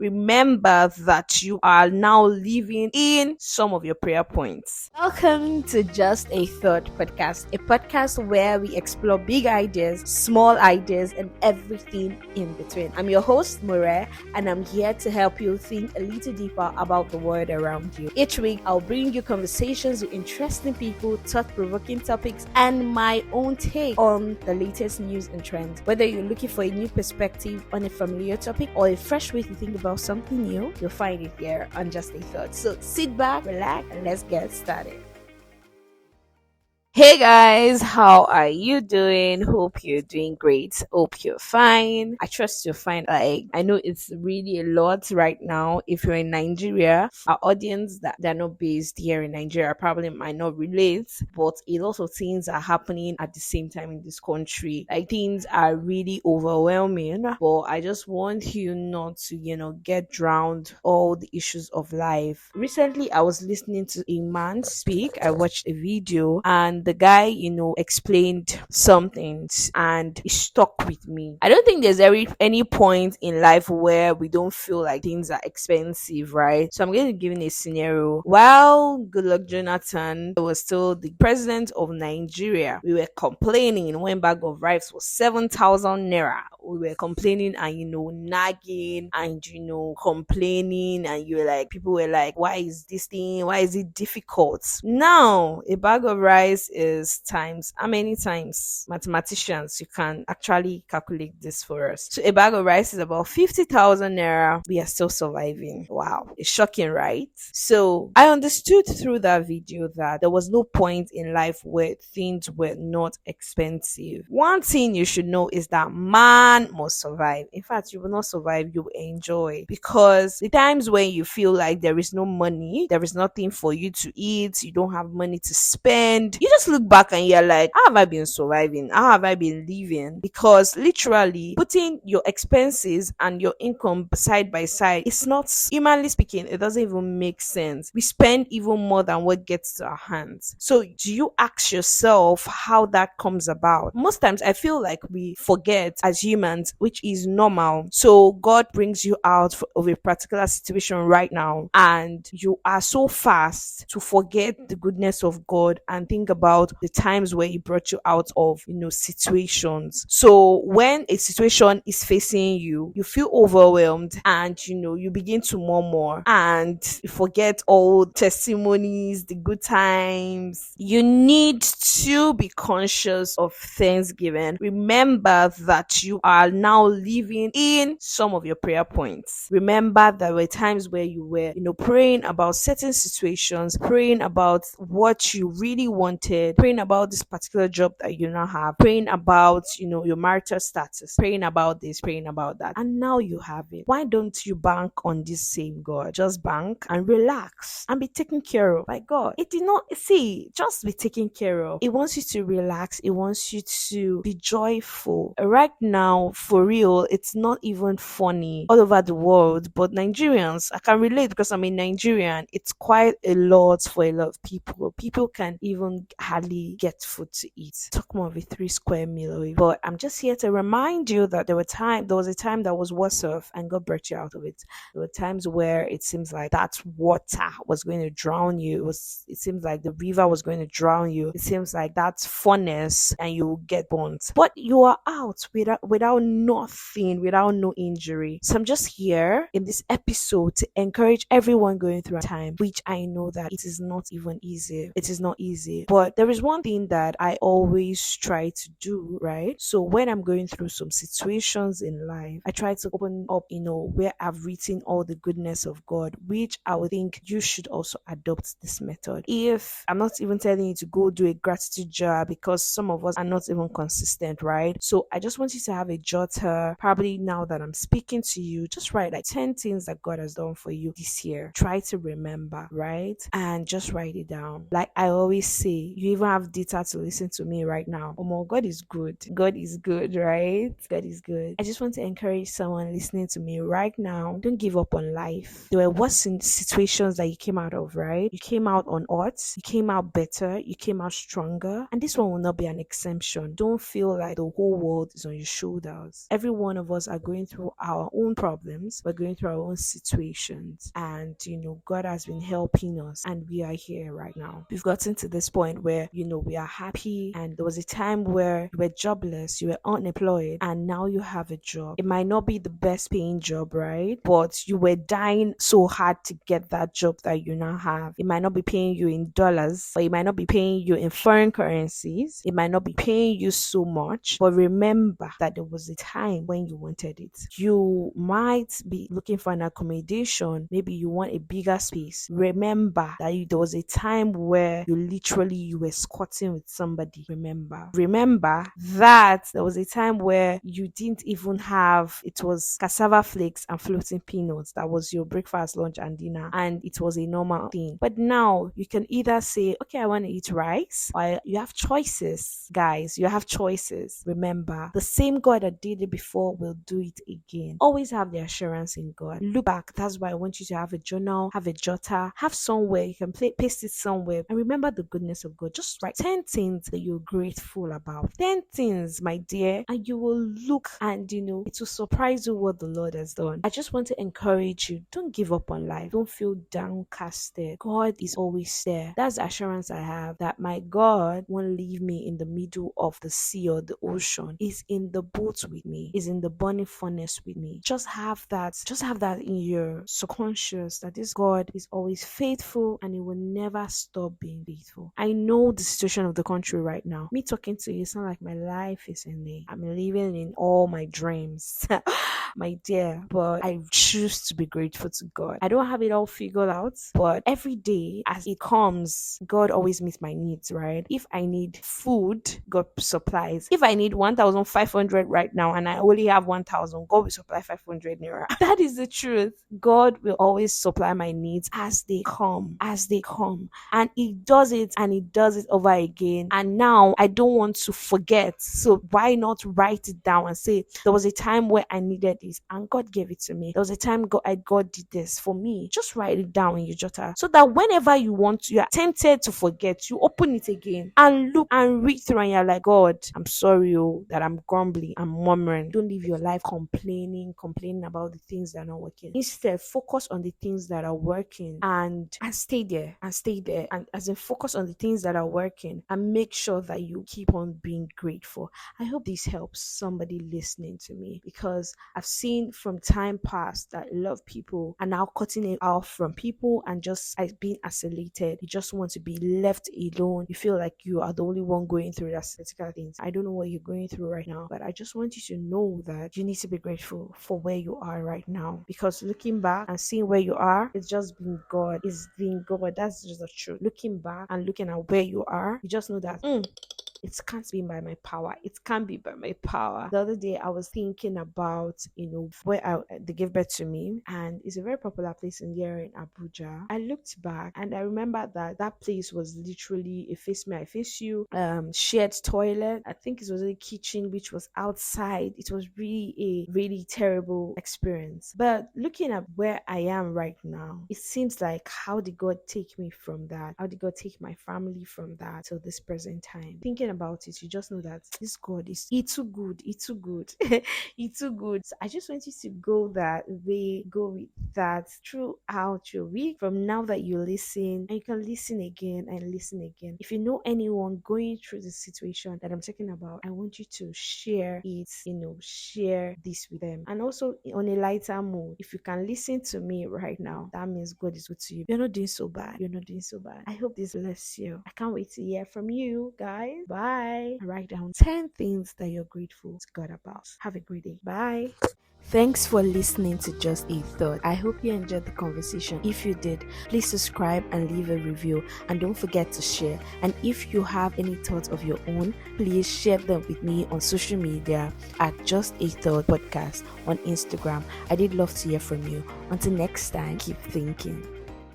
remember that you are now living in some of your prayer points. Welcome to Just a Thought podcast, a podcast where we explore big ideas, small ideas, and everything in between. I'm your host, Mure, and I'm here to help you think a little deeper about the world around you. Each week, I'll bring you conversations with interesting people, thought-provoking topics, and my own take on the latest news and trends. Whether you're looking for a new perspective on a familiar topic or a fresh way to think about something new, you'll find it here on Just a Thought. So sit back, relax, and let's get started. Hey guys, how are you doing? Hope you're doing great. Hope you're fine. I trust you're fine. I know it's really a lot right now. If you're in Nigeria, our audience that they're not based here in Nigeria probably might not relate, but a lot of things are happening at the same time in this country. Like things are really overwhelming, but I just want you not to, get drowned all the issues of life. Recently, I was listening to a man speak. I watched a video and the guy, explained something and it stuck with me. I don't think there's any point in life where we don't feel like things are expensive, right? So I'm going to give you a scenario. While Goodluck Jonathan was still the president of Nigeria, we were complaining when bag of rice was 7,000 naira. We were complaining and nagging and complaining, and people were like, why is it difficult? Now a bag of rice is times how many times? Mathematicians, you can actually calculate this for us. So a bag of rice is about 50,000 naira. We are still surviving. Wow, it's shocking, right? So I understood through that video that there was no point in life where things were not expensive. One thing you should know is that man must survive. In fact, you will not survive, you will enjoy. Because the times when you feel like there is no money, there is nothing for you to eat, you don't have money to spend, you just look back and you're like, how have I been surviving? How have I been living? Because literally putting your expenses and your income side by side, it's not, humanly speaking, it doesn't even make sense. We spend even more than what gets to our hands. So do you ask yourself how that comes about? Most times I feel like we forget as humans, which is normal. So God brings you out of a particular situation right now and you are so fast to forget the goodness of God and think about the times where he brought you out of situations. So when a situation is facing you, you feel overwhelmed and you begin to murmur and you forget all testimonies, the good times. You need to be conscious of Thanksgiving. Remember that you are now living in some of your prayer points. Remember there were times where you were praying about certain situations, praying about what you really wanted, praying about this particular job that you now have, praying about your marital status, praying about this, praying about that, and now you have it. Why don't you bank on this same God? Just bank and relax and be taken care of by God. It did not just be taken care of. It wants you to relax. It wants you to be joyful. Right now, for real, it's not even funny all over the world, but Nigerians, I can relate because I'm a Nigerian. It's quite a lot for a lot of people. People can even hardly get food to eat. Talk more of a 3 square meal away. But I'm just here to remind you that there was a time that was worse off and God brought you out of it. There were times where it seems like that water was going to drown you. It seems like the river was going to drown you. It seems like that furnace and you will get burnt. But you are out without nothing, without no injury. So I'm just here in this episode to encourage everyone going through a time, which I know that it is not even easy. It is not easy. But there is one thing that I always try to do, right? So when I'm going through some situations in life, I try to open up, where I've written all the goodness of God, which I would think you should also adopt this method. If I'm not even telling you to go do a gratitude jar, because some of us are not even consistent, right? So I just want you to have a jotter. Probably now that I'm speaking to you, just write like 10 things that God has done for you this year. Try to remember, right? And just write it down. Like I always say, you even have data to listen to me right now. Oh my, God is good. God is good, right? God is good. I just want to encourage someone listening to me right now. Don't give up on life. There were worse situations that you came out of, right? You came out on odds. You came out better. You came out stronger. And this one will not be an exemption. Don't feel like the whole world is on your shoulders. Every one of us are going through our own problems. We're going through our own situations. And, God has been helping us. And we are here right now. We've gotten to this point where, we are happy. And there was a time where you were jobless, you were unemployed, and now you have a job. It might not be the best paying job, right? But you were dying so hard to get that job that you now have. It might not be paying you in dollars, but it might not be paying you in foreign currencies. It might not be paying you so much. But remember that there was a time when you wanted it. You might be looking for an accommodation. Maybe you want a bigger space. Remember that there was a time where you were squatting with somebody. Remember that there was a time where you didn't even have, it was cassava flakes and floating peanuts. That was your breakfast, lunch, and dinner. And it was a normal thing. But now you can either say, okay, I want to eat rice, or you have choices. Guys, you have choices. Remember, the same God that did it before will do it again. Always have the assurance in God. Look back. That's why I want you to have a journal, have a jotter, have somewhere you can paste it somewhere, and remember the goodness of God. Just write 10 things that you're grateful about. 10 things, my dear, and you will look and it will surprise you what the Lord has done. I just want to encourage you. Don't give up on life. Don't feel downcasted. God is always there. That's the assurance I have, that my God won't leave me in the middle of the sea or the ocean. He's in the boat with me. He's in the burning furnace with me. Just have that in your subconscious, that this God is always faithful and he will never stop being faithful. I know the situation of the country right now. Me talking to you, it's not like my life is in there. I'm living in all my dreams. My dear, but I choose to be grateful to God. I don't have it all figured out, but every day as it comes, God always meets my needs, right? If I need food, God supplies. If I need 1,500 right now and I only have 1,000, God will supply 500 naira. That is the truth. God will always supply my needs as they come. And he does it, and he does it over again. And now I don't want to forget. So why not write it down and say, there was a time where I needed this and God gave it to me. There was a time God did this for me. Just write it down in your jotter, so that whenever you are tempted to forget, you open it again and look and read through, and you're like, God, I'm sorry that I'm grumbling, I'm murmuring. Don't live your life complaining about the things that are not working. Instead, focus on the things that are working and stay there, and as in focus on the things that are working and make sure that you keep on being grateful. I hope this helps somebody listening to me, because I've seen from time past that a lot of people are now cutting it off from people and just being isolated. You just want to be left alone. You feel like you are the only one going through that particular things. I don't know what you're going through right now, but I just want you to know that you need to be grateful for where you are right now, because looking back and seeing where you are, it's just been God. It's been God. That's just the truth. Looking back and looking at where you are, you just know that it can't be by my power. It can't be by my power. The other day, I was thinking about, where they gave birth to me, and it's a very popular place in here in Abuja. I looked back and I remember that place was literally a face me, I face you, shared toilet. I think it was a kitchen which was outside. It was really a really terrible experience. But looking at where I am right now, it seems like, how did God take me from that? How did God take my family from that till this present time? Thinking about it, you just know that this God is too good. He's too good. He's too good. So I just want you to go with that throughout your week. From now that you listen, and you can listen again and listen again. If you know anyone going through the situation that I'm talking about, I want you to share it, share this with them. And also on a lighter mood, if you can listen to me right now, that means God is good to you. You're not doing so bad. I hope this bless you. I can't wait to hear from you guys. Bye. Write down 10 things that you're grateful to God about. Have a great day. Bye. Thanks for listening to Just a Thought. I hope you enjoyed the conversation. If you did, please subscribe and leave a review, and don't forget to share. And if you have any thoughts of your own, please share them with me on social media at Just a Thought Podcast on Instagram. I did love to hear from you. Until next time, keep thinking.